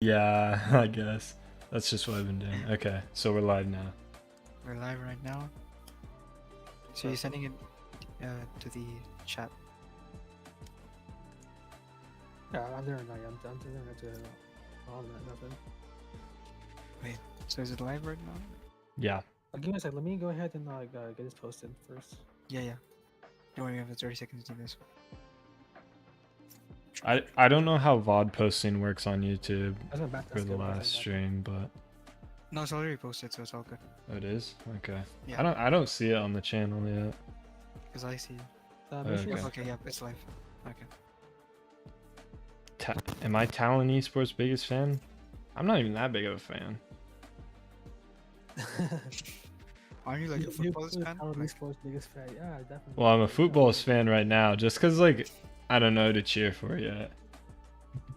Yeah, I guess. That's just what I've been doing. Okay, so we're live now. We're live right now. So you're sending it to the chat. Yeah, I'm there now. I'm doing it to on that nothing. Wait, so is it live right now? Yeah. Give me a sec. Let me go ahead and get this posted first. Yeah. Don't worry, we have 30 seconds to do this. I don't know how VOD posting works on YouTube That's not bad. for the last stream, but No, it's already posted, so it's all good. oh, it is? Okay. Yeah. I don't see it on the channel yet. Because I see it. Okay. Okay, yeah, it's live. Okay. Am I Talon Esports' biggest fan? I'm not even that big of a fan. Aren't you like a football fan? Esports biggest fan. Yeah, definitely. Well, I'm a football's fan right now, just because, like, I don't know who to cheer for yet.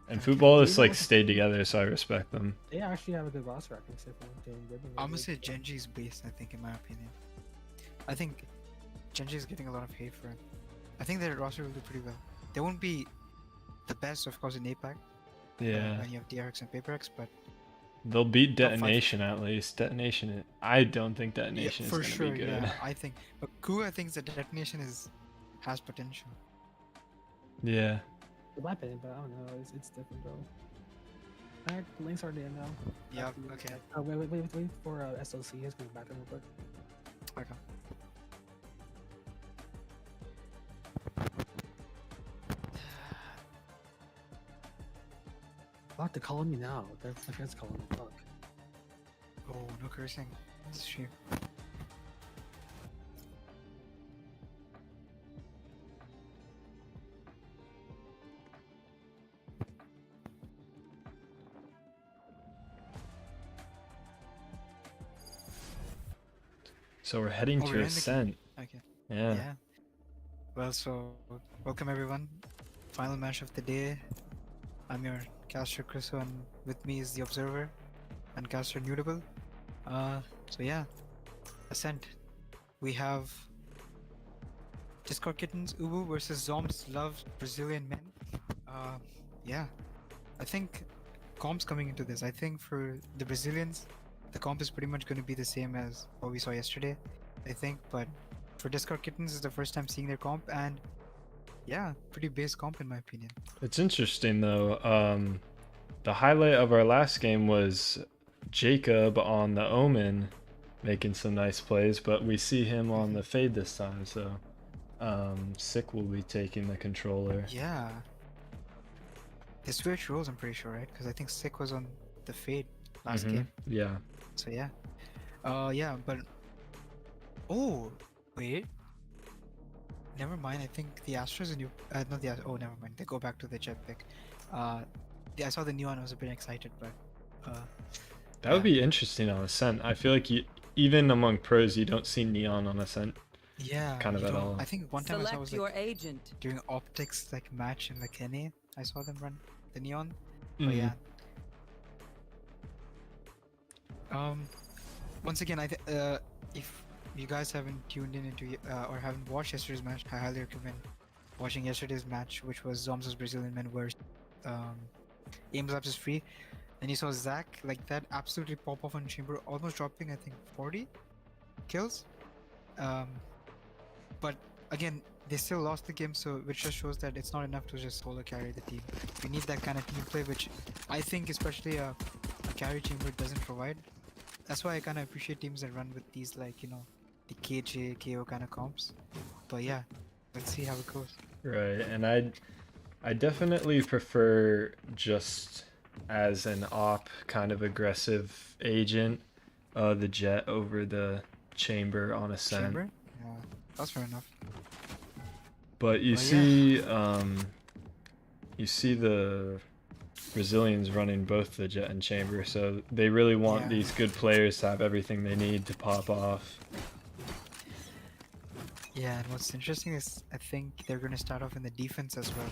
And footballists, like, stay together, so I respect them. They actually have a good roster, I think. I'm gonna say Genji's base, I think, in my opinion. I think Genji is getting a lot of hate for it. I think their roster will do pretty well. They won't be the best, of course, in APAC. Yeah. When you have DRX and PaperX, but They'll beat Detonation at least. Detonation, I don't think Detonation is for gonna sure. be good. Yeah, I think. But Kua thinks that Detonation has potential. In Yeah. my opinion, but I don't know. It's different though. Alright, the links are there now. Yeah. Okay. Wait for SLC. He's going back real quick. Okay. Fuck, they're calling me now. They're fucking calling me. Fuck. Oh, no cursing. It's true. So we're heading to Ascent. Okay. Yeah. Yeah. Well, so welcome everyone. Final match of the day. I'm your caster Chriso, and with me is the Observer and caster Newtable. So yeah, Ascent. We have Discord Kittens Ubu versus Zombs Love Brazilian Men. Yeah, I think comp's coming into this. I think for the Brazilians, the comp is pretty much going to be the same as what we saw yesterday, I think. But for Discord Kittens, it's the first time seeing their comp, and yeah, pretty base comp in my opinion. It's interesting though. The highlight of our last game was Jacob on the Omen making some nice plays, but we see him on the Fade this time, so Sick will be taking the controller. Yeah. They switched roles, I'm pretty sure, right? Because I think Sick was on the Fade last game. Yeah. So yeah. Yeah, but oh wait. Never mind. I think the Astros and not the oh never mind. They go back to the jet pick. I saw the neon. I was a bit excited, but that would be interesting on Ascent. I feel like even among pros, you don't see neon on Ascent. Yeah, kind of at all. I think one time I saw was your like agent during optics like match in the Kenny. I saw them run the neon. Mm. But yeah. Once again, if you guys haven't tuned in into or haven't watched yesterday's match, I highly recommend watching yesterday's match, which was Zombs Brazilian Men versus Ames Labs is free. Then you saw Zach like that absolutely pop off on Chamber, almost dropping I think 40 kills. But again, they still lost the game, so which just shows that it's not enough to just solo carry the team. We need that kind of team play, which I think especially a carry Chamber doesn't provide. That's why I kind of appreciate teams that run with these, like, you know, the KJ, KO kind of comps. But yeah, let's see how it goes. Right, and I definitely prefer just as an op kind of aggressive agent, the Jet over the Chamber on Ascent. Chamber? Yeah, that's fair enough. But you see, you see the Brazilians running both the Jet and Chamber, so they really want these good players to have everything they need to pop off. Yeah, and what's interesting is I think they're going to start off in the defense as well.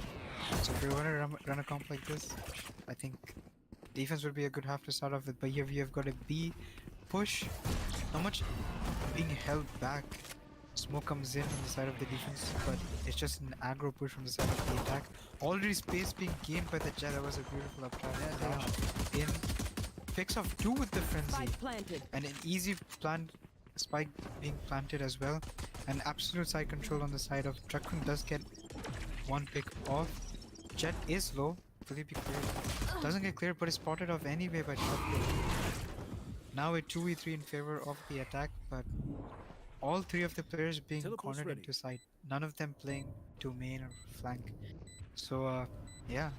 So if you want to run a comp like this, I think defense would be a good half to start off with. But you've got a B push, not much being held back. Smoke comes in on the side of the defense, but it's just an aggro push from the side of the attack. Already space being gained by the Jet. That was a beautiful uptrap dash in. Picks off 2 with the frenzy. Spike planted. And an easy plant spike being planted as well. And absolute side control on the side of Truckun does get 1 pick off. Jet is low. Will he be cleared? Doesn't get cleared, but is spotted off anyway by Truckun. Now a 2v3 in favor of the attack, but all 3 of the players being cornered into side. None of them playing to main or flank. So yeah.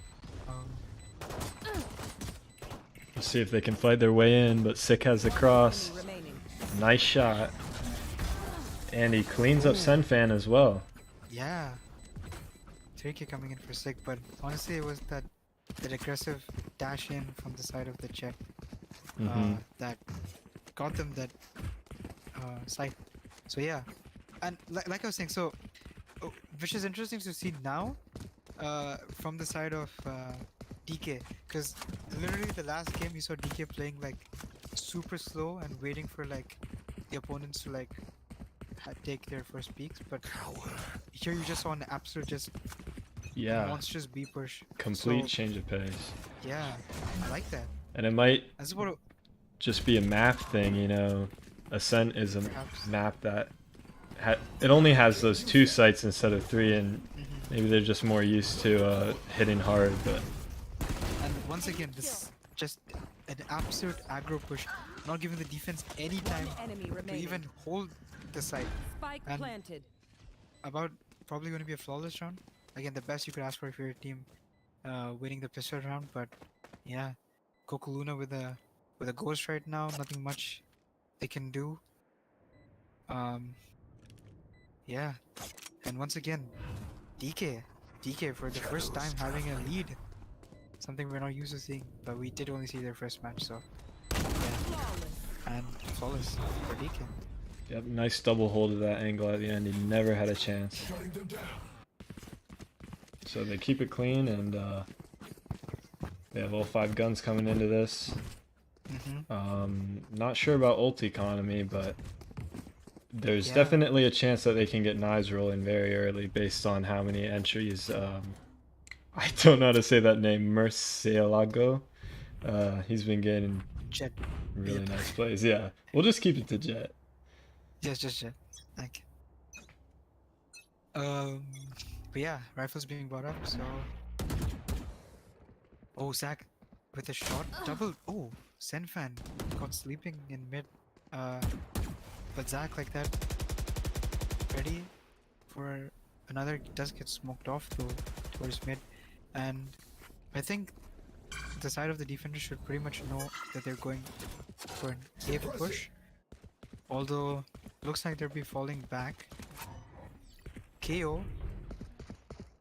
Let's see if they can fight their way in, but Sick has the cross. Nice shot. And he cleans up Senfan as well. Yeah. 3K coming in for Sick, but honestly it was that aggressive dash in from the side of the Jet that got them that side. So yeah. And like I was saying, so which is interesting to see now from the side of DK, because literally the last game you saw DK playing like super slow and waiting for like the opponents to like take their first peaks, but here you just saw an absolute just monstrous B push. Complete change of pace. Yeah, I like that. And it might That's what just be a map thing, you know. Ascent is a perhaps. map that it only has those 2 sites instead of 3, and maybe they're just more used to hitting hard, but And once again, this just an absolute aggro push, not giving the defense any time to even hold the site. Spike And planted. about probably going to be a flawless round. Again, the best you could ask for if you're a team winning the pistol round. But yeah, Kokoluna with a ghost right now, nothing much they can do. Yeah, and once again, DK for the first time having a lead. Something we're not used to seeing, but we did only see their first match, so yeah. And flawless for DK. yep, nice double hold of that angle at the end. He never had a chance. So they keep it clean, and they have all 5 guns coming into this. Not sure about ult economy, but there's definitely a chance that they can get knives rolling very early based on how many entries. I don't know how to say that name, Murcielago. He's been getting Jet. really nice plays. Yeah, we'll just keep it to Jet. Yes, just Jet. Okay. But yeah, rifles being brought up, so. Oh, Zach with a shot. Double. Oh, Senfan got sleeping in mid. But Zach like that. Ready for another. Does get smoked off though towards mid. And I think the side of the defender should pretty much know that they're going for an cave push. Although looks like they'll be falling back. KO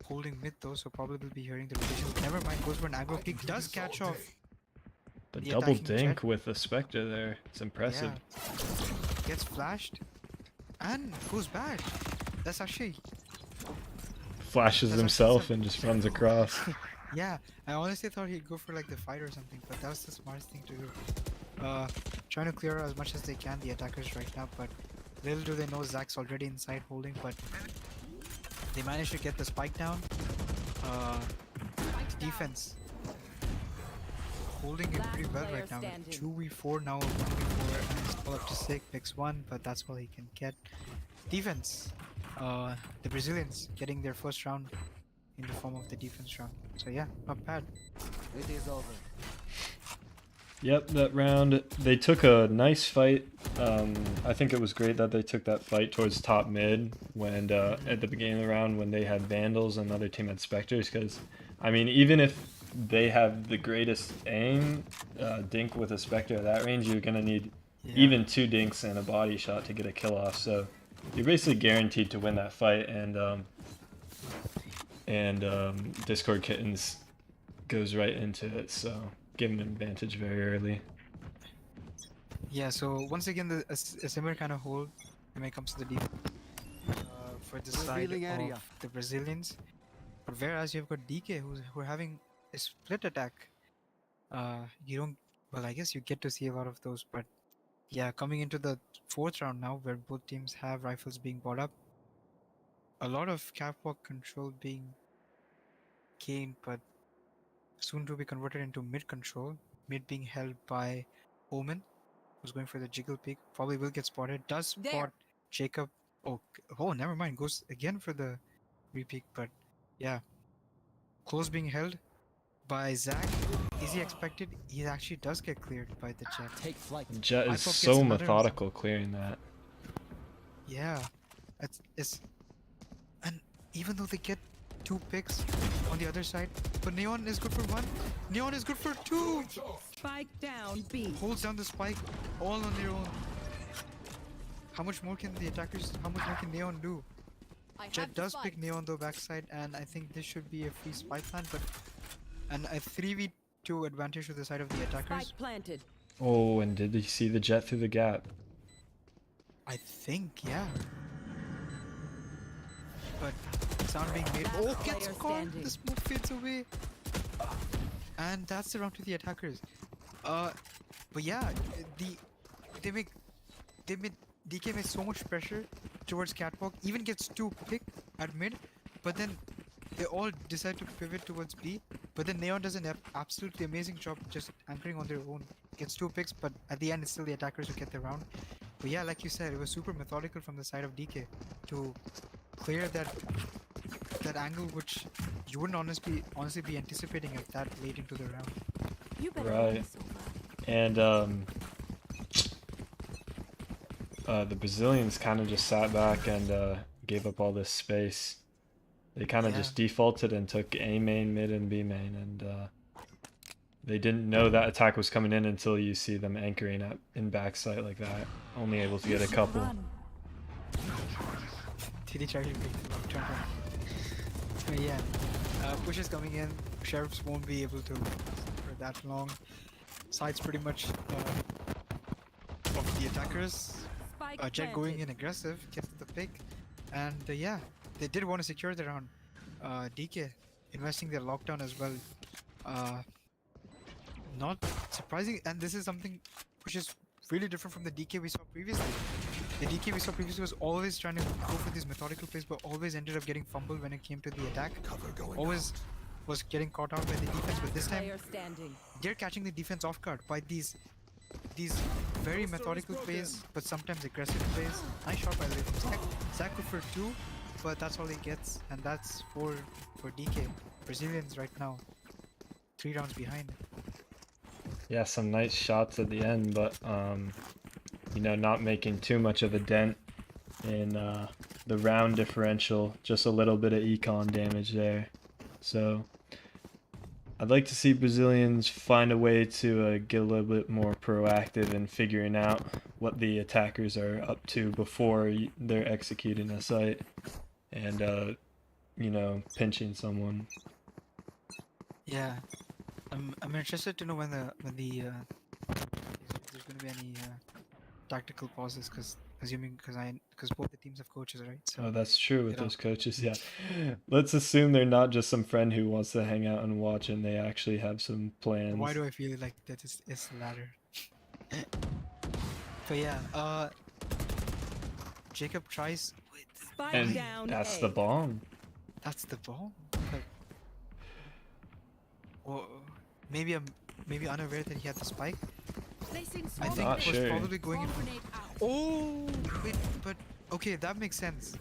holding mid though, so probably will be hearing the rotation. Never mind, goes for an aggro peek. Does catch off. The The double attacking dink Jet. with the Spectre there. It's impressive. Yeah. Gets flashed and goes back. That's actually Flashes That's himself actually and just runs across. yeah. I honestly thought he'd go for like the fight or something, but that was the smartest thing to do. Trying to clear as much as they can the attackers right now, but little do they know Zach's already inside holding, but they managed to get the spike down. Defense holding it pretty well right now. 2v4 now, 1v4, and it's all up to 6, picks 1, but that's all he can get. Defense, the Brazilians getting their first round in the form of the defense round. So yeah, not bad. It is over. Yep, that round, they took a nice fight. I think it was great that they took that fight towards top mid when at the beginning of the round when they had Vandals and the other team had Spectres, because, I mean, even if they have the greatest aim, Dink with a Spectre at that range, you're going to need even 2 Dinks and a body shot to get a kill off, so you're basically guaranteed to win that fight, and Discord Kittens goes right into it, so give them an advantage very early. Yeah, so once again, a similar kind of hold when it comes to the defense for the side Revealing area. of the Brazilians. But whereas you've got DK who are having a split attack, you don't. Well, I guess you get to see a lot of those, but Yeah, coming into the fourth round now, where both teams have rifles being brought up. A lot of catwalk control being gained, but soon to be converted into mid control. Mid being held by Omen, who's going for the jiggle peek. Probably will get spotted. Does spot There. Jacob. Oh, never mind. Goes again for the repeak, but yeah. Close being held by Zach. Is he expected? He actually does get cleared by the Jet. Take flight. Jet is iPop gets so another- methodical clearing that. Yeah, it's and even though they get 2 picks on the other side, but Neon is good for 1. Neon is good for 2. Spike down B. Holds down the spike all on their own. How much more can the attackers? How much more can Neon do? Jet does pick Neon though backside, and I think this should be a free spike plant, but and a 3v2 advantage to the side of the attackers. Spike planted. Oh, and did he see the Jet through the gap? I think, yeah. But sound being made. Oh, Last gets player caught. standing. The smoke fades away. And that's the round to the attackers. But yeah, they make DK makes so much pressure towards Catwalk. Even gets 2 pick at mid, but then they all decide to pivot towards B. But then Neon does an absolutely amazing job just anchoring on their own. Gets 2 picks, but at the end it's still the attackers who get the round. But yeah, like you said, it was super methodical from the side of DK to clear that angle, which you wouldn't honestly be anticipating at that late into the round. You better Right. run so fast. And the Brazilians kind of just sat back and gave up all this space. They kind of Yeah. just defaulted and took A main, mid, and B main, and they didn't know that attack was coming in until you see them anchoring up in backside like that. Only able to get a couple. Did he try to make the long turn? But yeah, push is coming in. Sheriffs won't be able to for that long. Side's pretty much of the attackers. Spike Jet going planted. in aggressive, gets the pick, and yeah, they did want to secure the round. DK investing their lockdown as well. Not surprising, and this is something which is really different from the DK we saw previously. The DK we saw previously was always trying to go for these methodical plays, but always ended up getting fumbled when it came to the attack. Always was getting caught out by the defense, but this time Player standing. they're catching the defense off guard by these very methodical plays, but sometimes aggressive plays. Nice shot by the way from Zach. Zach good for 2, but that's all he gets, and that's 4 for DK. Brazilians right now 3 rounds behind. Yeah, some nice shots at the end, but you know, not making too much of a dent in the round differential. Just a little bit of econ damage there. So I'd like to see Brazilians find a way to get a little bit more proactive in figuring out what the attackers are up to before they're executing a site and you know, pinching someone. Yeah, I'm interested to know when there's going to be any tactical pauses, because both the teams have coaches, right? So Oh, that's true with you know. those coaches. Yeah, let's assume they're not just some friend who wants to hang out and watch, and they actually have some plans. Why do I feel like that is the latter? But yeah, Jacob tries. Wait, Spike And down that's A. the bomb. that's the ball. Like, well, maybe I'm unaware that he had the spike. Placing I swarm think Not was grenade. sure. probably going in. Swarm grenade out. Oh, wait, but okay, that makes sense.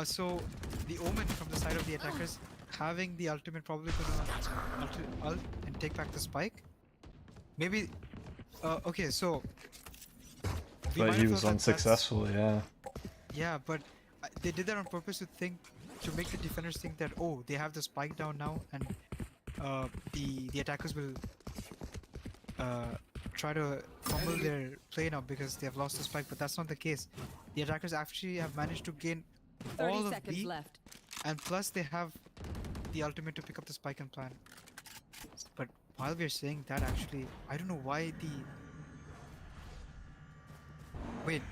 So the Omen from the side of the attackers having the ultimate probably gonna ult and take back the spike. Maybe. Okay, so. we But might he have was thought that that's- unsuccessful, yeah. Yeah, but they did that on purpose to make the defenders think that, oh, they have the spike down now, and the attackers will try to fumble their play now because they have lost the spike. But that's not the case. The attackers actually have managed to gain 30 all of seconds B, left. and plus they have the ultimate to pick up the spike and plan. But while we're saying that, actually, I don't know why the. Wait,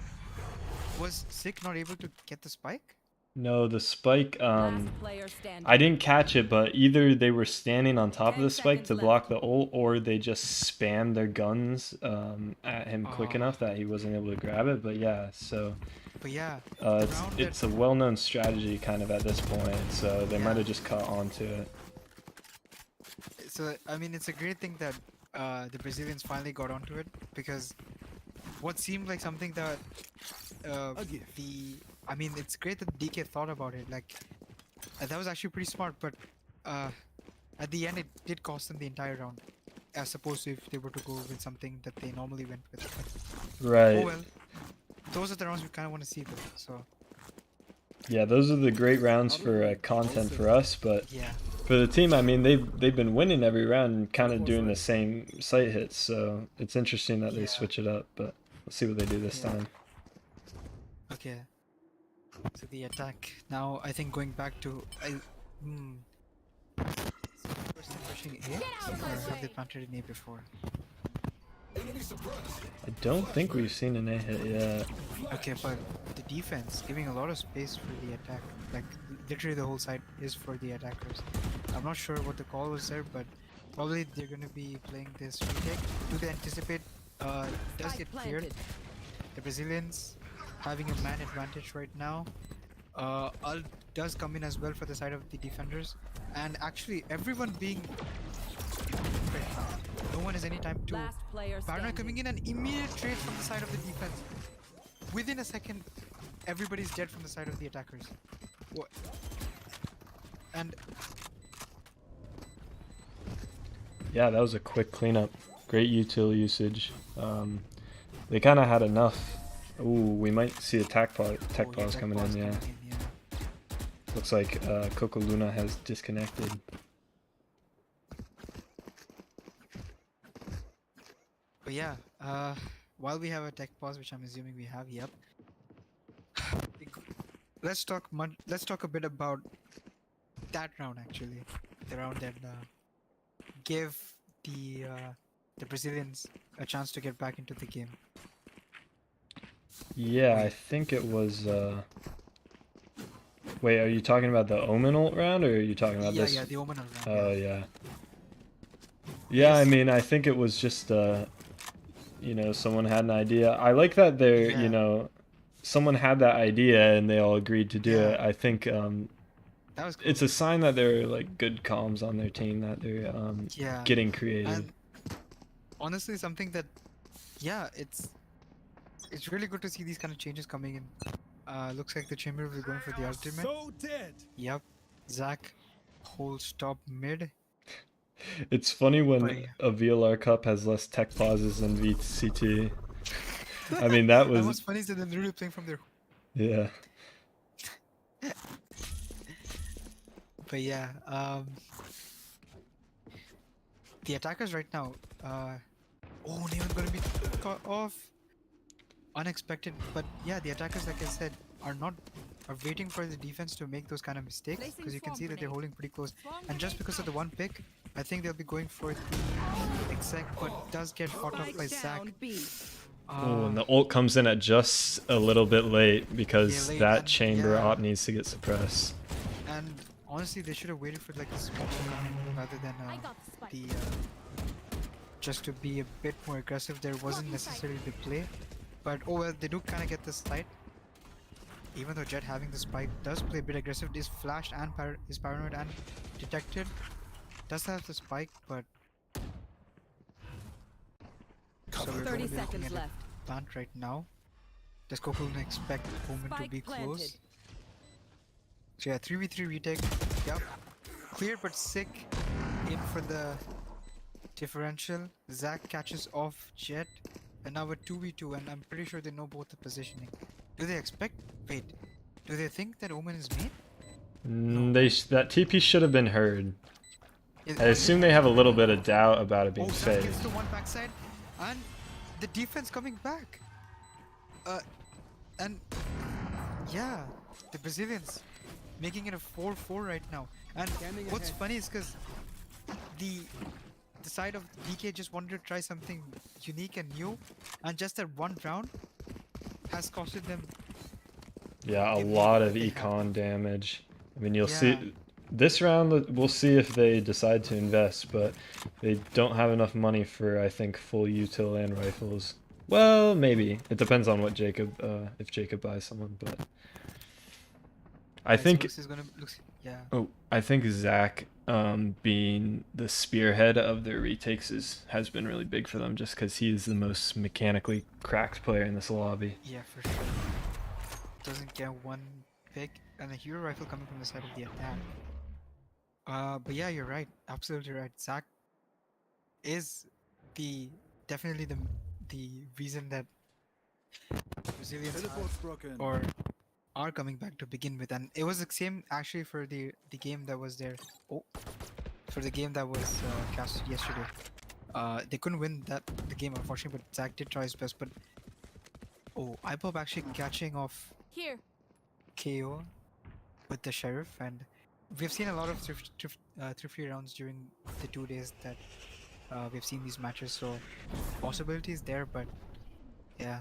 was Sick not able to get the spike? No, the spike. Last player standing. I didn't catch it, but either they were standing on top of 10 the spike to seconds block left. the ult, or they just spammed their guns at him quick Oh. enough that he wasn't able to grab it. But yeah, so But yeah, it's round it's a well-known strategy kind of at this point. So they might Yeah. have just caught on to it. so I mean, it's a great thing that the Brazilians finally got onto it, because what seemed like something that I mean, it's great that DK thought about it. Like that was actually pretty smart, but at the end it did cost them the entire round, as opposed to if they were to go with something that they normally went with. But, Right. oh well, those are the rounds we kind of want to see though. So Yeah, those are the great rounds for content for us, but yeah, for the team, I mean, they've been winning every round and kind of doing the same site hits. So it's interesting that they Yeah. switch it up, but let's see what they do this Yeah. time. okay. So the attack now, I think going back to person pushing A, or have they planted an A before? I don't think we've seen an A hit yet. Okay, but the defense giving a lot of space for the attack. Like literally the whole side is for the attackers. I'm not sure what the call was there, but probably they're gonna be playing this retake. Do they anticipate? Does Spike get cleared? planted. The Brazilians having a man advantage right now. Ult does come in as well for the side of the defenders, and actually everyone being right now. No one has any time to. Last player Paranoid standing. coming in, and immediate trade from the side of the defense. Within a second, everybody's dead from the side of the attackers. What? And Yeah, that was a quick cleanup. Great util usage. They kind of had enough. Ooh, we might see a tech pause coming in. Yeah, looks like Coco Luna has disconnected. But yeah, while we have a tech pause, which I'm assuming we have, yep. Let's talk a bit about that round actually. The round that gave the Brazilians a chance to get back into the game. Yeah, I think it was. Wait, are you talking about the Omen ult round, or are you talking about Yeah, this? yeah, the Omen round. Oh yeah. Yeah, I Yes. mean, I think it was just someone had an idea. I like that they're, Yeah. someone had that idea and they all agreed to do Yeah. it. I think That was cool. it's a sign that they're like good comms on their team, that they're Yeah. getting creative. And honestly, something that, yeah, it's really good to see these kind of changes coming in. Looks like the chamber will be going for the ultimate. So dead. Yep. Zach holds top mid. It's funny when But yeah. a VLR cup has less tech pauses than VCT. I mean, that And was what's funny is that they're literally playing from their. yeah. But yeah, the attackers right now. Oh, Neon's gonna be caught off. Unexpected, but yeah, the attackers, like I said, are waiting for the defense to make those kind of mistakes, Placing because you can swarm see that they're grenade. holding pretty close. Swarm And just grenade because of the out. one pick, I think they'll be going for the exec, but does get fought off Spike by Zach. down B. Oh, and the ult comes in at just a little bit late because late, that and chamber yeah. op needs to get suppressed. And honestly, they should have waited for like the smoke to come in rather than I got the spike. the just to be a bit more aggressive. There wasn't necessarily the play, but oh well, they do kind of get the site. Even though Jet having the spike does play a bit aggressive, is flashed and is paranoid and detected. Does have the spike, but so we're 30 going to be looking seconds at left. a plant right now. Does Coco expect Omen to Spike be planted. close? So yeah, 3v3 retake. Yep. Clear but sick. In for the differential. Zach catches off Jet. And now a 2v2, and I'm pretty sure they know both the positioning. Do they expect? Wait. Do they think that Omen is main? That TP should have been heard. Is- I assume they have a little bit of doubt about it Oh, being Zach fake. gets the one backside, and the defense coming back. And yeah, the Brazilians making it a 4-4 right now. And Scanning what's ahead. funny is because the side of DK just wanted to try something unique and new, and just that one round has costed them Yeah, a Give me lot what of they have. econ damage. I mean, you'll Yeah. see this round. We'll see if they decide to invest, but they don't have enough money for, I think, full util and rifles. Well, maybe it depends on what Jacob, if Jacob buys someone. But I Alright, so think, yeah. oh, I think Zach, being the spearhead of their retakes has been really big for them, just because he is the most mechanically cracked player in this lobby. Yeah, for sure. Doesn't get one pick, and a hero rifle coming from the side of the attack. But yeah, you're right. Absolutely right. Zach is the definitely the reason that Brazilians have, or are coming back to begin with, and it was the same actually for the game that was there. Oh, for the game that was casted yesterday. They couldn't win the game unfortunately, but Zach did try his best. But oh, IPOP actually catching off Here. KO with the sheriff, and we've seen a lot of thrifty rounds during the 2 days that we've seen these matches. So possibilities there, but yeah.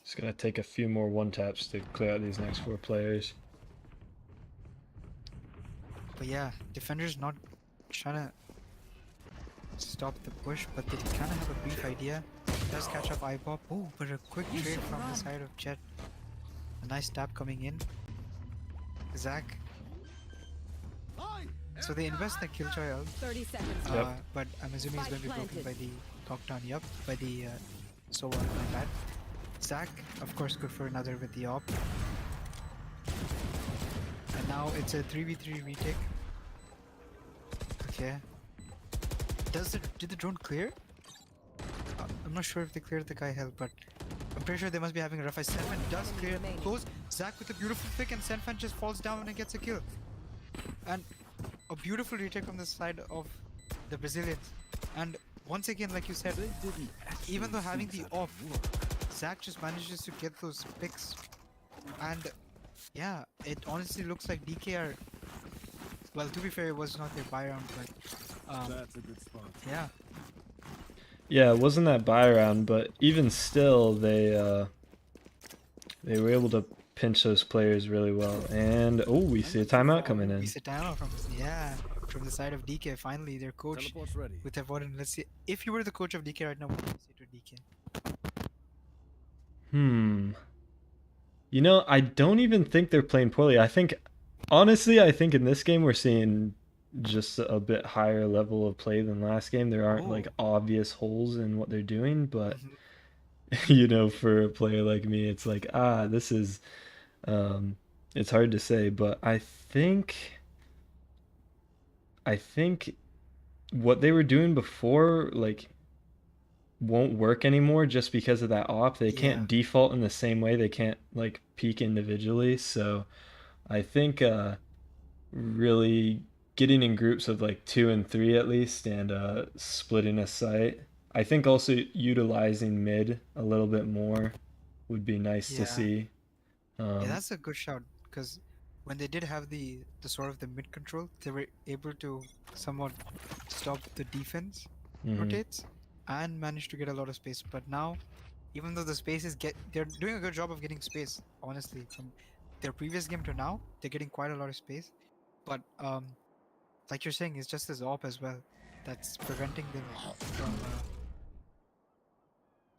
It's gonna take a few more one taps to clear out these next 4 players. But yeah, defenders not trying to stop the push, but they kind of have a brief idea. Does catch up IPOP. Oh, but a quick You trade should from the run. side of Jet. A nice tap coming in. Zach. So they invest the Killjoy ult, 30 seconds. Yep. but I'm assuming it's going to be broken Spike by the knockdown. Yup, by the Sova, my bad. Zach, of course, good for another with the op. And now it's a 3v3 retake. Okay. Did the drone clear? I'm not sure if they cleared the guy hell, but I'm pretty sure they must be having a rough fight. Senfan does Enemy clear. remaining. Goes Zach with a beautiful pick, and Senfan just falls down and gets a kill. And a beautiful retake from the side of the Brazilians. And once again, like you said, even though having the off, Zach just manages to get those picks. And yeah, it honestly looks like DK are. Well, to be fair, it was not their buy round, but That's a good spot. yeah. Yeah, it wasn't that buy round, but even still, they were able to pinch those players really well. And oh, we see a timeout coming in. We sit down from from the side of DK. Finally, their coach Teleport's ready. with Evoden. Let's see if you were the coach of DK right now. What would you say to DK? You know, I don't even think they're playing poorly. I think, honestly, I think in this game we're seeing just a bit higher level of play than last game. There aren't like obvious holes in what they're doing, but you know, for a player like me, it's like, this is, it's hard to say, but I think what they were doing before, like, won't work anymore just because of that op. They can't default in the same way. They can't like peak individually. So I think really getting in groups of like 2 and 3 at least, and splitting a site. I think also utilizing mid a little bit more would be nice to see. Yeah, that's a good shout, because when they did have the sort of the mid control, they were able to somewhat stop the defense rotates and managed to get a lot of space. But now, even though the space is they're doing a good job of getting space. Honestly, from their previous game to now, they're getting quite a lot of space. But like you're saying, it's just this op as well that's preventing them from.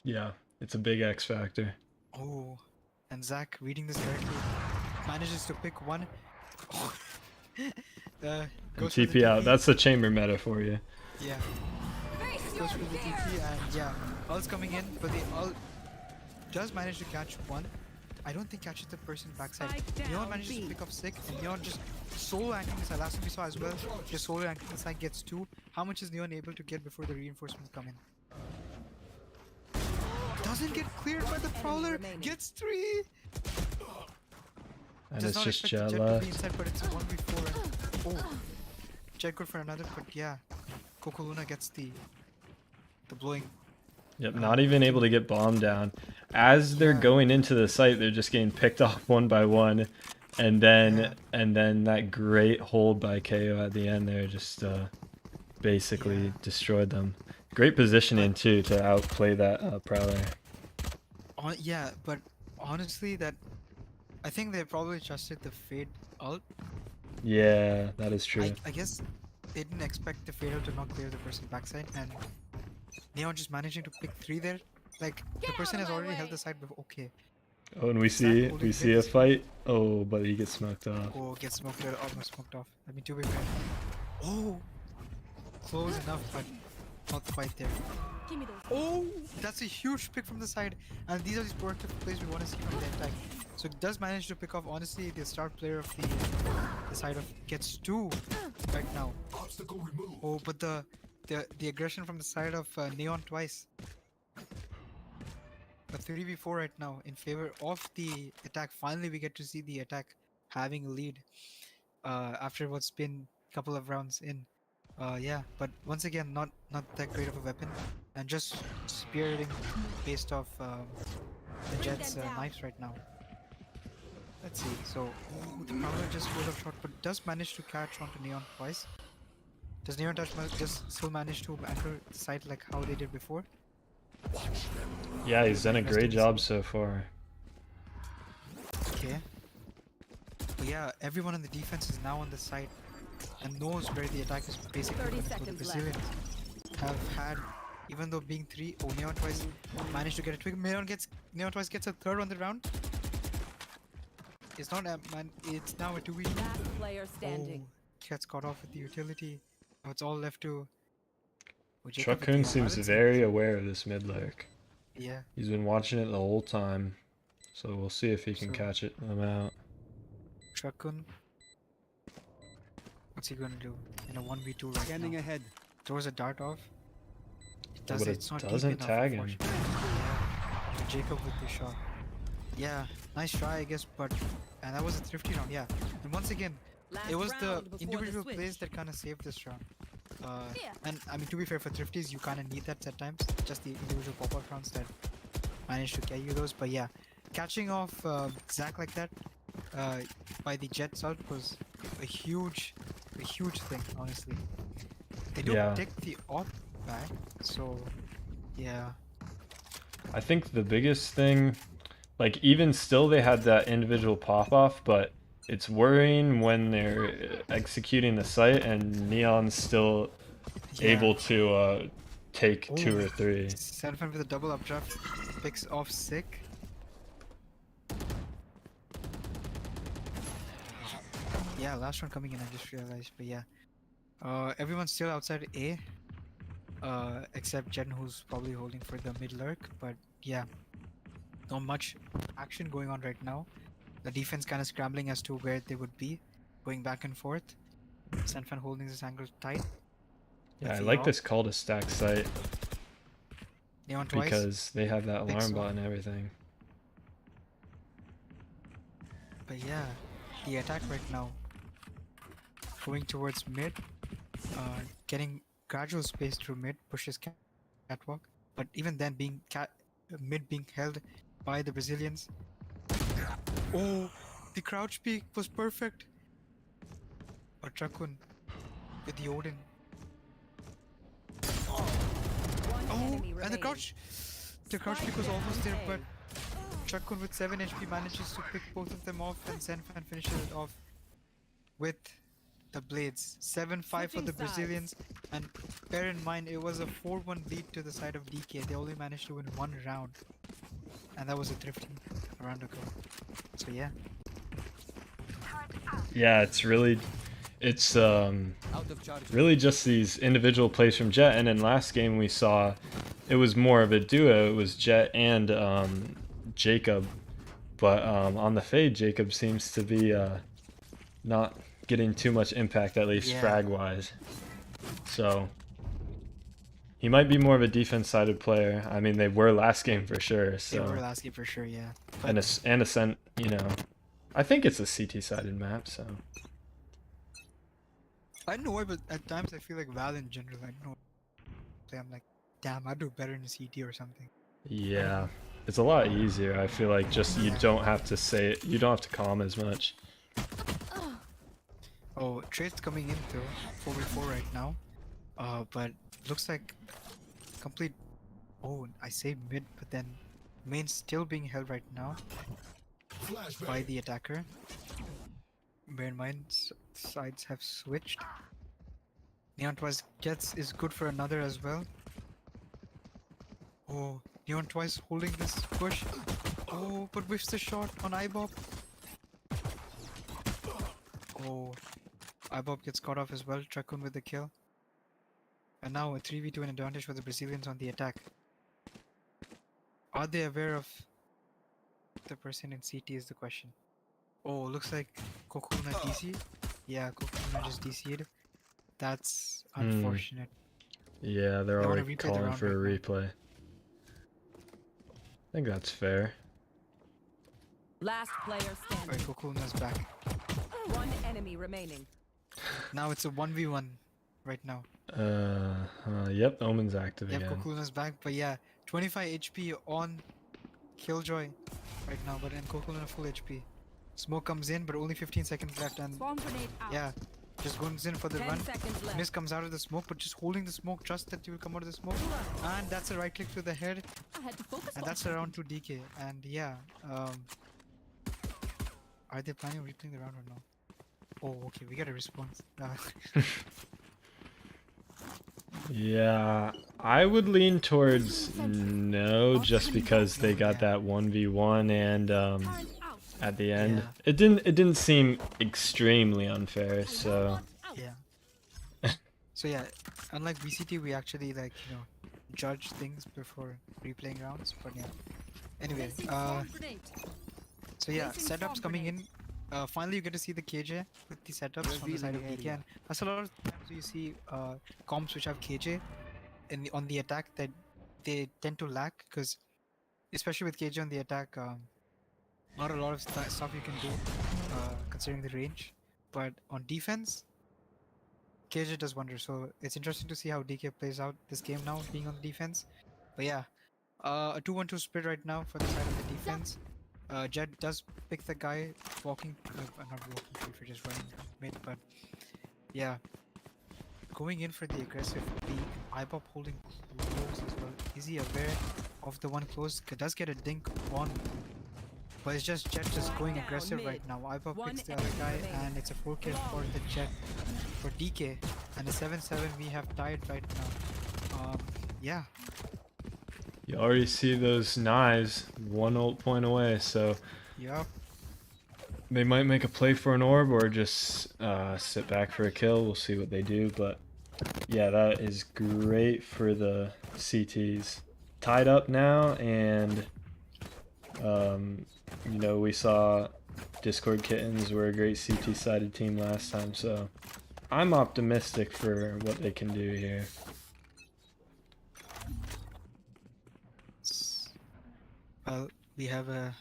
Yeah, it's a big X factor. Oh, and Zach, reading this correctly, manages to pick one. And Goes for the TP out. TP. That's the chamber meta for you. Yeah. Goes for the TP, and yeah, ult's coming in, but the ult does manage to catch one. I don't think catches the person backside. Spike Neon down manages B. to pick up 6, and Neon just solo anchoring the side. Last time we saw as well, just solo anchoring the side gets 2. How much is Neon able to get before the reinforcements come in? Doesn't get cleared by the Prowler, remaining. gets 3! And Does it's not just expect Jet the Jet to be left. inside, but it's a 1v4. And, oh, Jet good for another, but yeah, Coco Luna gets the blowing. Yep, not even able to get bomb down. As they're going into the site, they're just getting picked off one by one, and then that great hold by KO at the end there just basically destroyed them. Great positioning too to outplay that Prowler. Yeah, but honestly, that I think they probably trusted the fade ult. Yeah, that is true. I guess they didn't expect the fade ult to not clear the person backside, and Neon just managing to pick 3 there. Like, the Get person out of has my already held way. the side before. Okay. Oh, and we Zach see holding a mid. fight. Oh, but he gets smoked off. Oh, gets smoked, almost smoked off. I mean, to be fair. Oh! Close enough, but not quite there. Give me those. Oh! That's a huge pick from the side. And these are the proactive plays we want to see from the attack. So it does manage to pick off, honestly, the star player of the side of gets 2 right now. Oh, but the aggression from the side of Neon twice. A 3v4 right now in favor of the attack. Finally, we get to see the attack having a lead after what's been a couple of rounds in. Yeah, but once again, not that great of a weapon, and just spearheading based off the Jet's knives right now. Let's see. So, oh, the Prowler just goes off shot, but does manage to catch onto Neon twice. Does Neon just still manage to anchor the side like how they did before? Yeah, he's done a great Interesting to job see. so far. Okay. But yeah, everyone on the defense is now on the side and knows where the attack is basically 30 going to go. The seconds left. Brazilians have had, even though being 3, oh, Neon twice managed to get a twig. Neon twice gets a third on the round. It's not a man. It's now a 2v2. Last player standing. Oh, gets caught off with the utility. Now it's all left to. Oh, Jacob with Truckun the seems violence. very aware of this mid lurk. Yeah. He's been watching it the whole time. So we'll see if he can So- catch it. I'm out. Truckun. What's he gonna do in a 1v2 right Scanning now? ahead. Throws a dart off. Oh, but it It's not deep doesn't enough, tag him. unfortunately. Yeah. Jacob with the shot. Yeah, nice try, I guess, but and that was a thrifty round. Yeah, and once again, Last it was the round before individual switch. plays that kind of saved this round. Yeah. And I mean, to be fair, for thrifties, you kind of need that at times. Just the individual pop-up rounds that manage to get you those. But yeah, catching off Zach like that by the Jet salt was a huge thing, honestly. They do Yeah. take the op back, so yeah. I think the biggest thing, like even still they had that individual pop off, but it's worrying when they're executing the site and Neon's still Yeah. able to take 2 or Ooh. 3. Sanfan with a double updraft picks off sick. Yeah, last one coming in, I just realized, but yeah. Everyone's still outside A. Except Jen, who's probably holding for the mid lurk, but yeah. Not much action going on right now. The defense kind of scrambling as to where they would be, going back and forth. Sanfan holding this angle tight. Yeah, I With the like op. this call to stack site Neon twice. because they have that Think alarm so. bot and everything. But yeah, the attack right now going towards mid, getting gradual space through mid, pushes catwalk, but even then being mid being held by the Brazilians. Oh, the crouch peek was perfect. Or Truckun with the Odin. One Oh, enemy and the remaining. crouch peek was almost there, but Truckun with 7 HP manages to pick both of them off, and Zenfan finishes it off with the blades. 7-5 for Switching the sides. Brazilians, and bear in mind it was a 4-1 lead to the side of DK. They only managed to win 1 round, and that was a thrifty a round ago. So yeah, Yeah, it's really Out of charge. really just these individual plays from Jet, and in last game we saw it was more of a duo. It was Jet and Jacob, but on the fade, Jacob seems to be not getting too much impact, at least Yeah. frag wise. So he might be more of a defense-sided player. I mean, they were last game for sure. they So were last game for sure. Yeah, and Ascent, you know, I think it's a CT-sided map. So I know why, but at times I feel like Val in general. I know. I'm like, damn, I'd do better in CT or something. yeah, it's a lot easier. I feel like just you don't have to say it. You don't have to calm as much. Oh, trade's coming in though, 4v4 right now. But looks like complete. Oh, I say mid, but then main's still being held right now. by the attacker. Bear in mind, sides have switched. Neon Twice gets is good for another as well. Oh, Neon Twice holding this push. Oh, but whiffs the shot on Ibop. Oh, Ibop gets caught off as well. Trakun with the kill. And now a 3v2 an advantage for the Brazilians on the attack. Are they aware of the person in CT is the question. Oh, looks like Kokuna DC. Yeah, Kokuna just DC'd. That's unfortunate. Yeah, they're They wanna already replay the calling round for a right replay. I think that's fair. Last player Alright, standing. Kokuna's back. One enemy remaining. Now it's a 1v1 right now. Yep, Omen's active Yep, again. Kokuna's back, but yeah, 25 HP on Killjoy right now, but then Kokuna full HP. Smoke comes in, but only 15 seconds left, and Swarm grenade out. yeah, just goes in for the 10 run. seconds left. Miss comes out of the smoke, but just holding the smoke, trust that you will come out of the smoke. And that's a right click to the head, I had to focus and on that's around to DK. And yeah, are they planning on replaying the round or no? Oh, okay, we got a response. Yeah, I would lean towards no, just because they got that 1v1 and Current out. at the end Yeah. it didn't seem extremely unfair. So Out. Yeah. So yeah, unlike VCT, we actually judge things before replaying rounds. But yeah. Anyway, Placing swarm grenade. so yeah, placing setups swarm coming in. grenade. Finally, you get to see the KJ with the setups on the side of Revealing DK. And that's a lot of times you see comps which have KJ on the attack that they tend to lack, because especially with KJ on the attack, not a lot of stuff you can do considering the range. But on defense, KJ does wonders. So it's interesting to see how DK plays out this game now, being on defense. But yeah, a 2-1-2 split right now for the side of the defense. Jed does pick the guy walking, not walking, if you're just running mid, but yeah, going in for the aggressive peek. Ibop holding close as well. Is he aware of the one close? Does get a dink on, but it's just Jet just going Down, aggressive mid. right now. Ibop One picks the other enemy guy, remaining. and it's a 4K for the Jet for DK, and a 7-7 we have tied right now. Yeah. you already see those knives, one ult point away. So Yup. they might make a play for an orb or just sit back for a kill. We'll see what they do. But yeah, that is great for the CTs. Tied up now, and we saw Discord Kittens were a great CT sided team last time, so I'm optimistic for what they can do here. Well, we have a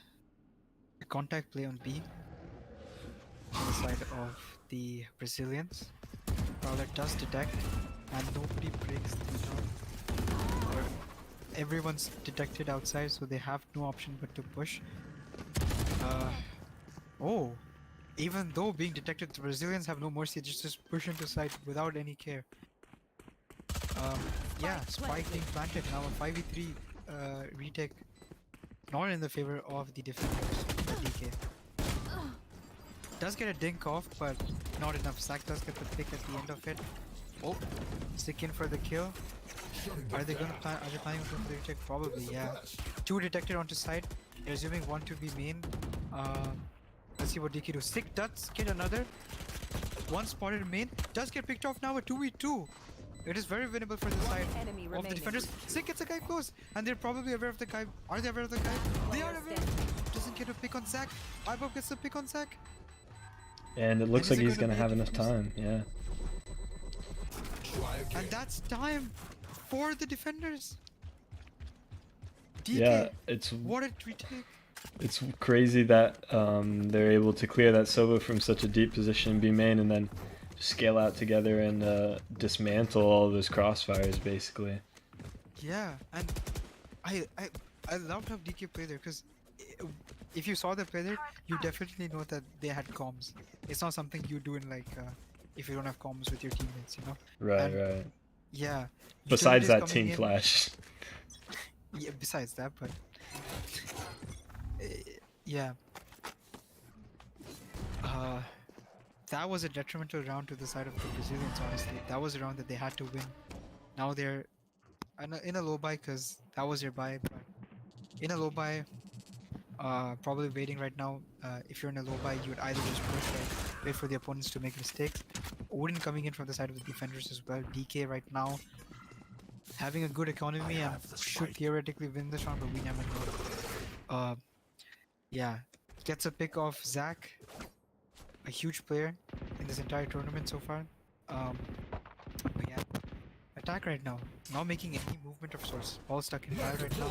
contact play on B on the side of the Brazilians. Prowler does detect, and nobody breaks the door. Or everyone's detected outside, so they have no option but to push. Oh, even though being detected, the Brazilians have no mercy. Just push into side without any care. Yeah, spike being planted now. A 5v3 retake. Not in the favor of the defenders, the DK. Does get a dink off, but not enough. Sack does get the pick at the end of it. Oh, stick in for the kill. Are they planning on going for the retake? Probably, yeah. 2 detected onto side. They're assuming 1 to be main. Let's see what DK do. Sick does get another. 1 spotted main. Does get picked off now, a 2v2. It is very winnable for the One side enemy of the remaining. defenders. Sick gets a guy close, and they're probably aware of the guy. Are they aware of the guy? They are aware. Doesn't get a pick on Zack. Ibop gets a pick on Zack. And it looks is like it he's gonna gonna be have a enough defense? time. Yeah. And that's time for the defenders. DK, Yeah, it's what a retake. It's crazy that they're able to clear that Sova from such a deep position, be main, and then scale out together and dismantle all of those crossfires, basically. Yeah, and I loved how DK played there, because if you saw the play there, you definitely know that they had comms. It's not something you do in if you don't have comms with your teammates, you know? Right, And- right. Yeah. Besides utilities that coming team in- flash. Yeah, besides that, but yeah, Uh, that was a detrimental round to the side of the Brazilians. Honestly, that was a round that they had to win. Now they're in a low buy because that was your buy. But in a low buy, probably waiting right now. If you're in a low buy, you would either just push or wait for the opponents to make mistakes. Odin coming in from the side of the defenders as well. DK right now having a good economy and should theoretically win this round, but we never know. Yeah, gets a pick off Zach, a huge player in this entire tournament so far. But yeah, attack right now, not making any movement of sorts. All stuck in fire right now.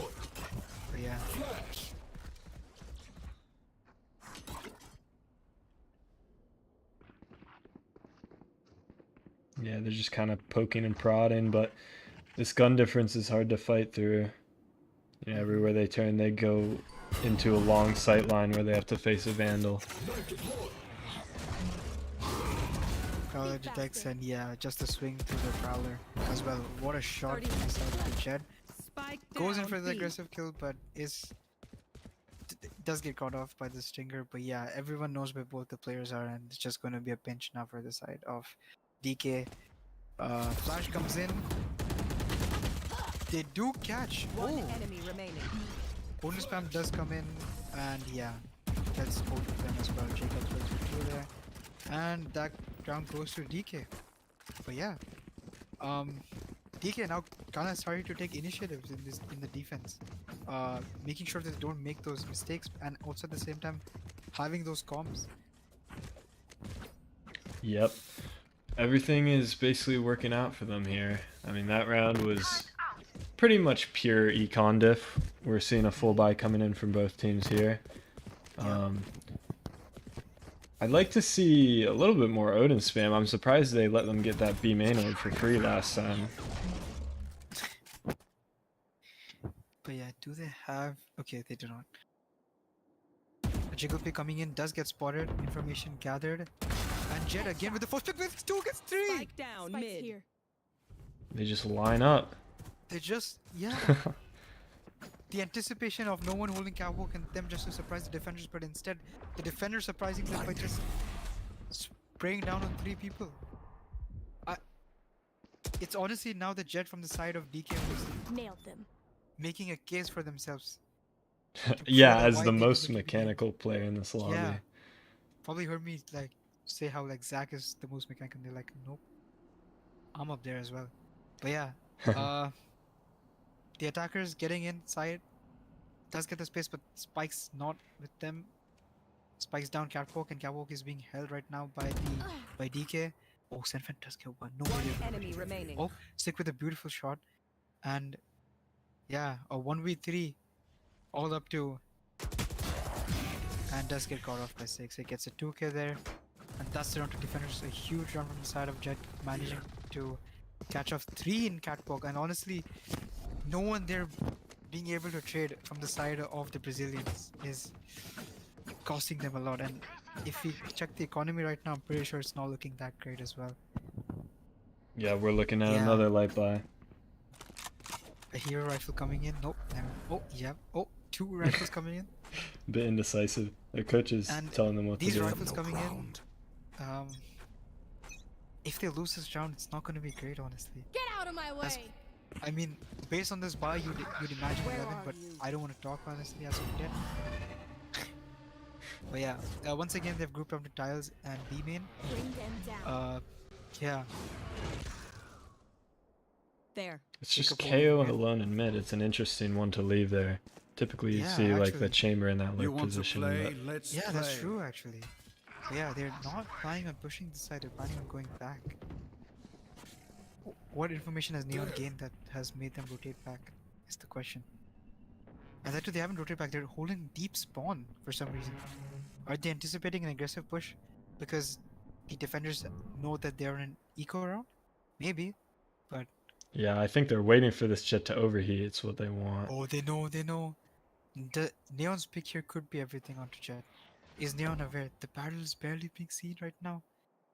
But yeah. Yeah, they're just kind of poking and prodding, but this gun difference is hard to fight through. You know, everywhere they turn, they go into a long sight line where they have to face a Vandal. Prowler detects and yeah, just a swing through the Prowler as well. What a shot from the side of the Jet. Spike Goes in down for the B. aggressive kill, but does get caught off by the Stinger. But yeah, everyone knows where both the players are, and it's just going to be a pinch now for the side of DK. Flash comes in. They do catch. One Oh, enemy remaining. bonus spam does come in, and yeah, gets both of them as well. Jacob throws for 2 there, and that round goes to DK. But yeah, DK now kind of starting to take initiatives in the defense, making sure that they don't make those mistakes, and also at the same time having those comms. Yep. Everything is basically working out for them here. I mean, that round was pretty much pure econ diff. We're seeing a full buy coming in from both teams here. I'd like to see a little bit more Odin spam. I'm surprised they let them get that B main orb for free last time. But yeah, do they have? Okay, they do not. A jiggle pick coming in does get spotted. Information gathered, and Jet again with the first pick with 2 gets 3. Spike down Spike's mid. here. They just line up. They just yeah. The anticipation of no one holding catwalk and them just to surprise the defenders, but instead the defenders surprising them by just spraying down on 3 people. It's honestly now the Jet from the side of DK who's Nailed them. making a case for themselves. Yeah, show them as why the they most deserve to be here. mechanical player in this lobby. Yeah. Probably heard me like say how like Zach is the most mechanical, and they're like, nope, I'm up there as well. But yeah, the attackers getting inside does get the space, but Spike's not with them. Spike's down catwalk, and catwalk is being held right now by DK. Oh, Senfen does get one. No One way. enemy remaining. Oh, stick with a beautiful shot, and yeah, a 1v3, all up to, and does get caught off by 6. It gets a 2k there, and that's the round to defenders. A huge run from the side of Jet, managing to catch off 3 in catwalk, and honestly, no one there being able to trade from the side of the Brazilians is costing them a lot. And if we check the economy right now, I'm pretty sure it's not looking that great as well. Yeah, we're looking at Yeah. another light buy. A hero rifle coming in. Nope. Never. Oh, yeah. Oh, 2 rifles coming in. Bit indecisive. Their coach is And telling them what to These do. rifles coming in. If they lose this round, it's not going to be great, honestly. Get out of my way. That's- I mean, based on this buy, you'd imagine Where 11, are but you? I don't want to talk honestly as of yet. But yeah, once again they've grouped up to tiles and B main. Bring them down. Yeah, There. It's just Jacob KO Holding alone in mid. It's an interesting one to leave there. Typically you Yeah, see like actually. the chamber in that You lurk want to position. play? But Let's yeah, play. that's true actually. But yeah, they're not planning on pushing this side. They're planning on going back. What information has Neon gained that has made them rotate back? Is the question. And that too, they haven't rotated back. They're holding deep spawn for some reason. Are they anticipating an aggressive push because the defenders know that they're in an eco round? Maybe. yeah, I think they're waiting for this jet to overheat. It's what they want. Oh, they know, they know. The Neon's pick here could be everything onto Jet. Is Neon aware? The battle is barely being seen right now.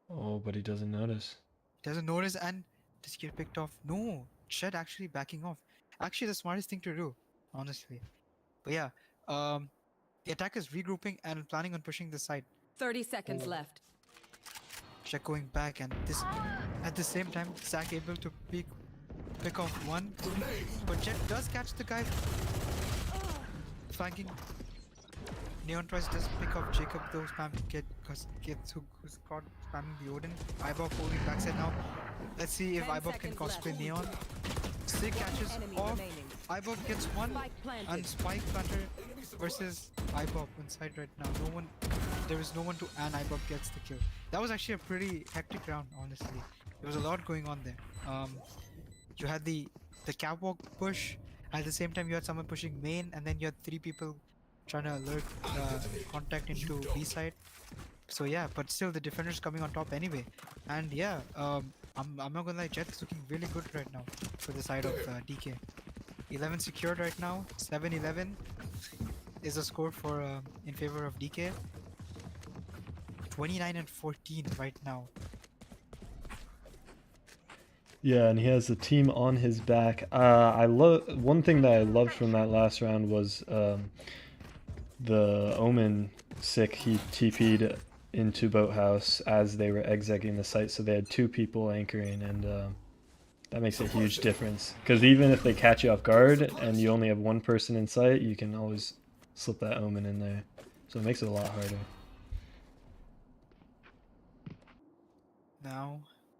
Oh, but he doesn't notice. Doesn't notice, and does he get picked off? No, Jet actually backing off. Actually, the smartest thing to do, honestly. But yeah, the attack is regrouping and planning on pushing the side. 30 seconds left. Check going back, and this at the same time, Zach able to pick off one, but Jet does catch the guy flanking. Neon tries does pick off Jacob though, spam gets who's caught spamming the Odin. Ibop holding backside now. Let's see if 10 Ibop can seconds cosplay left. Neon. Sig catches enemy off. remaining. Ibop gets one, Spike planted. and Spike Planter versus Ibop inside right now. There is no one to, and Ibop gets the kill. That was actually a pretty hectic round, honestly. There was a lot going on there. You had the catwalk push. At the same time, you had someone pushing main, and then you had 3 people trying to alert contact into B side. So yeah, but still the defenders coming on top anyway. And yeah, I'm not gonna lie, Jet is looking really good right now for the side of DK. 11 secured right now. 7-11 is the score for in favor of DK. 29-14 right now. Yeah, and he has the team on his back. I love one thing that I loved from that last round was the Omen sick. He TP'd into Boathouse as they were executing the site, so they had 2 people anchoring, and that makes a huge difference. Because even if they catch you off guard and you only have 1 person in sight, you can always slip that Omen in there. So it makes it a lot harder. Now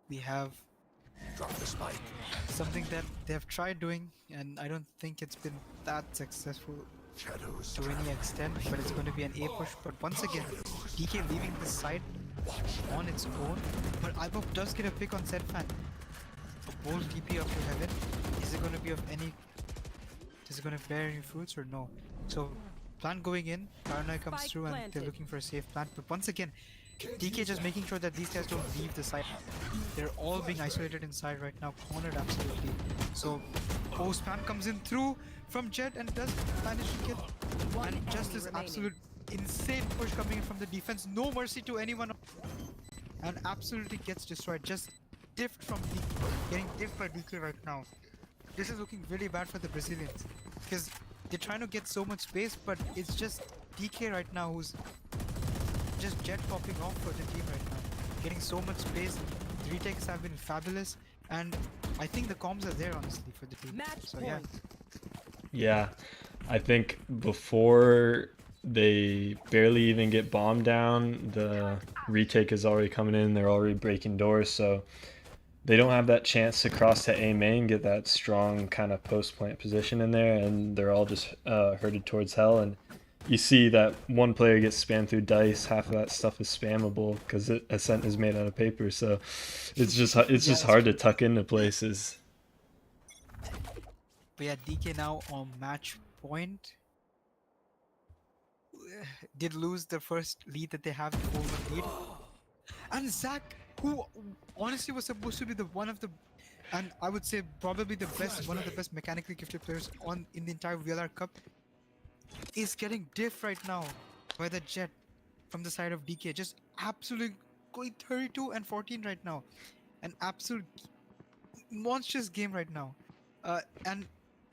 we have something that they have tried doing, and I don't think it's been that successful to any extent, but it's going to be an A push. But once again, DK leaving this side on its own, but Ibop does get a pick on Zedfan. A bold TP up to heaven. Is it going to be of any... Is it going to bear any fruits or no? So, plan going in, Paranoia comes Spike through, and they're planted. looking for a safe plant. But once again, DK just making sure that these guys don't leave the site. They're all being isolated inside right now, cornered absolutely. So, spam comes in through from Jet and does manage to kill. And just enemy this remaining. absolute insane push coming in from the defense. No mercy to anyone. And absolutely gets destroyed. Just diffed from DK. Getting diffed by DK right now. This is looking really bad for the Brazilians. Because they're trying to get so much space, but it's just DK right now who's just jet popping off for the team right now. Getting so much space. The retakes have been fabulous. And I think the comms are there, honestly, for the team. Match So point. yeah. Yeah, I think before they barely even get bombed down, the retake is already coming in. They're already breaking doors, so they don't have that chance to cross to A main, get that strong kind of post plant position in there, and they're all just herded towards hell. And you see that one player gets spammed through dice. Half of that stuff is spammable because Ascent is made out of paper, so it's just hard to tuck into places. But yeah, DK now on match point. Did lose the first lead that they have, the 4-1 lead. And Zach, who honestly was supposed to be one of the, and I would say probably the best, one of the best mechanically gifted players in the entire VLR Cup, is getting diff right now by the Jet from the side of DK. Just absolutely going 32-14 right now. An absolute monstrous game right now. And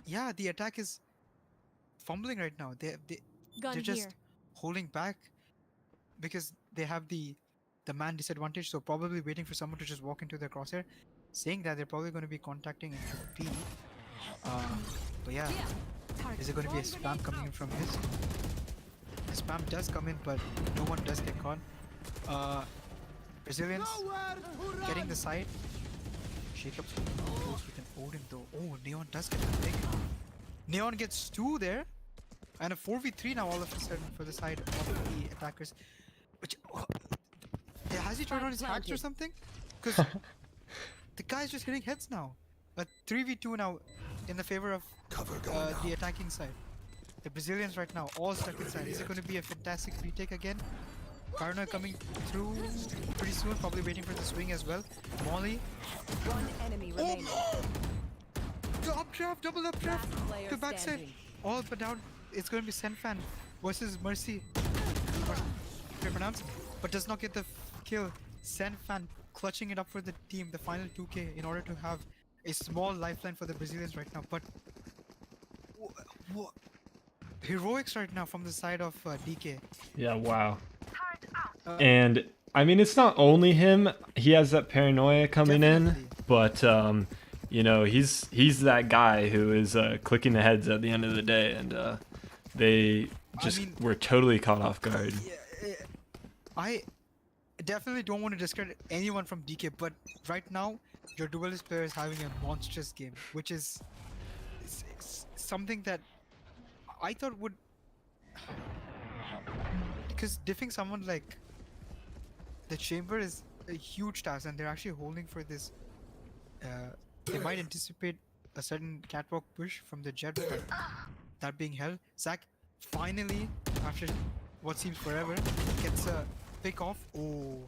yeah, the attack is fumbling right now. They're just holding back because they have the man disadvantage. So probably waiting for someone to just walk into their crosshair. Saying that they're probably going to be contacting into B. But yeah, is it going to be a spam coming in from his? The spam does come in, but no one does get caught. Brazilians getting the side. Jacobs close with an Odin though. Oh, Neon does get a pick. Neon gets 2 there. And a 4v3 now all of a sudden for the side of the attackers. Which, has he turned on his hacks or something? Because the guy's just hitting heads now. A 3v2 now in the favor of the attacking side. The Brazilians right now all stuck inside. Is it going to be a fantastic retake again? Paranoia coming through pretty soon, probably waiting for the swing as well. Molly. One enemy remaining. The updraft, double updraft Last player to backside. standing. All but down. It's going to be Senfan versus Mercy. Pronounced, but does not get the kill. Senfan clutching it up for the team, the final 2k, in order to have a small lifeline for the Brazilians right now. But heroics right now from the side of DK. Yeah, wow. And I mean, it's not only him. He has that paranoia coming Definitely. in, but you know, he's that guy who is clicking the heads at the end of the day, and they just mean- were totally caught off guard. Yeah, I definitely don't want to discredit anyone from DK, but right now your duelist player is having a monstrous game, which is something that I thought would, because diffing someone like the chamber is a huge task, and they're actually holding for this. They might anticipate a certain catwalk push from the jet, but that being held, Zach finally, after what seems forever, gets a pick off. Oh,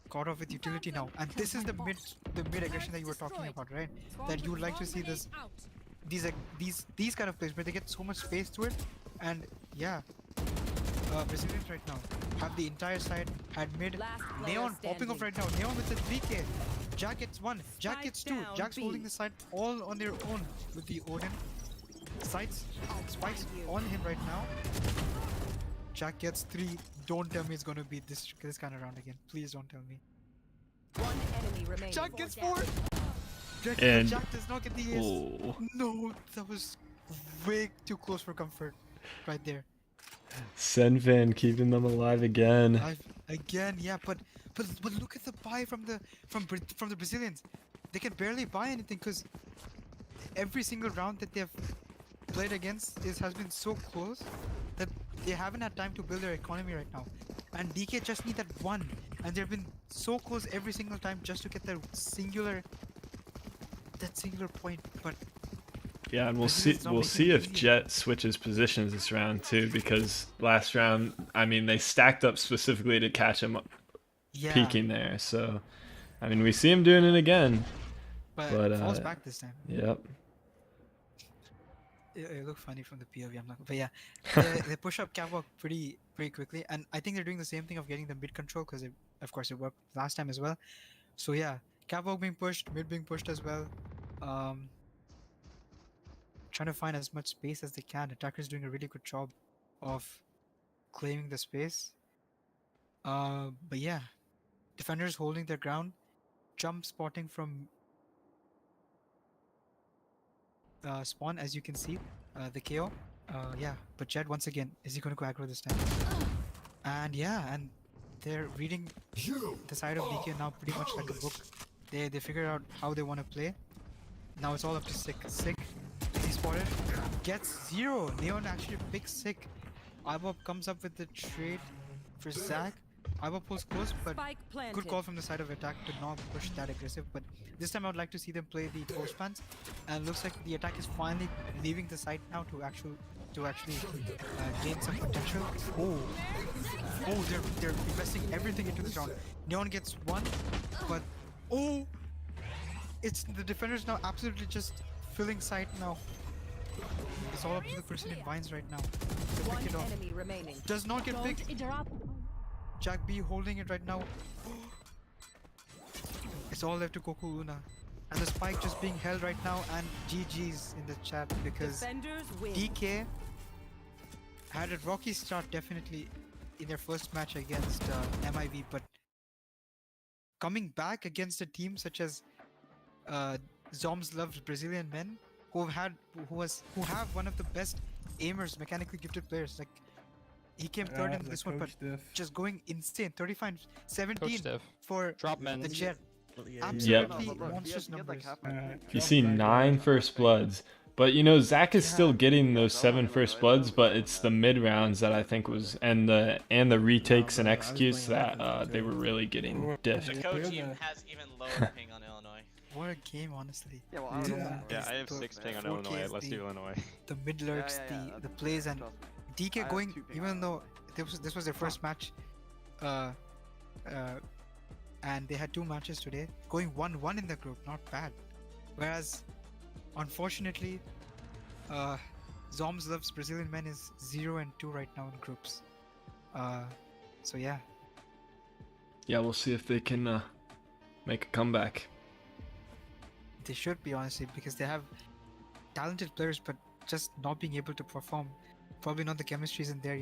caught off with utility now, and this is the mid aggression that you were talking about, right? That you would like to see this these kind of plays where they get so much space to it, and yeah, Brazilians right now have the entire side, had mid. Last player Neon popping off standing. right now. Neon with the 3K. Jack gets 1. Jack Spike gets 2. down, Jack's B. holding the side all on their own with the Odin. Sights, spikes on him right now. Jack gets 3. Don't tell me it's gonna be this kind of round again. Please don't tell me. One enemy remaining. Jack gets 4. And- Jack does not get the ace. Oh, No, that was way too close for comfort, right there. Senvan keeping them alive again. Again, yeah, but look at the buy from the Brazilians. They can barely buy anything because every single round that they've played against has been so close that they haven't had time to build their economy right now. And DK just need that 1, and they've been so close every single time just to get that singular point. But Yeah, and we'll Brazilians not see making it if easy. Jet switches positions this round too, because last round, I mean, they stacked up specifically to catch him yeah, peeking there. So, I mean, we see him doing it again. but but, falls back this time. Yep. It looked funny from the POV. I'm not, but yeah, they push up catwalk pretty quickly, and I think they're doing the same thing of getting the mid control because of course it worked last time as well. So yeah, catwalk being pushed, mid being pushed as well. Trying to find as much space as they can. Attackers doing a really good job of claiming the space. But yeah, defenders holding their ground, jump spotting from spawn, as you can see, the KO. Yeah, but Jed once again, is he going to go aggro this time? And yeah, and they're reading the side of DK now pretty much like a book. They figure out how they want to play. Now it's all up to Sick. Sick, he spotted, gets 0. Neon actually picks Sick. Ibob comes up with the trade for Zac. Ibob pulls close, but Spike planted. good call from the side of attack to not push that aggressive. But this time I would like to see them play the post pans, and looks like the attack is finally leaving the site now to actually gain some potential. Oh, they're investing everything into this round. Neon gets 1, but oh, it's the defenders now absolutely just filling site now. It's all up to the person in vines right now to One pick it off. enemy remaining. Does not get picked. Jack B holding it right now. It's all left to Goku Luna. And the spike just being held right now, and GG's in the chat because Defenders win. DK had a rocky start definitely in their first match against MIV, but coming back against a team such as Zombs loves Brazilian men who have one of the best aimers, mechanically gifted players. Like he came third in this one, but just going insane. 35 17 for Drop men. the Jet. Yep. Absolutely monstrous numbers. You see 9 first bloods. But you know, Zac is still getting those 7 first bloods, but it's the mid rounds that I think was and the retakes and executes that they were really getting The diffed. co team has even lower ping on Illinois. What a game, honestly. Yeah, well, I don't know. Yeah, I have 6 ping on Illinois. Let's do Illinois. The mid lurks, the plays, and DK going, even though this was their first match, and they had 2 matches today, going 1-1 in the group, not bad. Whereas, unfortunately, Zombs loves Brazilian men is 0-2 right now in groups. So yeah. Yeah, we'll see if they can make a comeback. They should be, honestly, because they have talented players, but just not being able to perform. Probably not the chemistry isn't there yet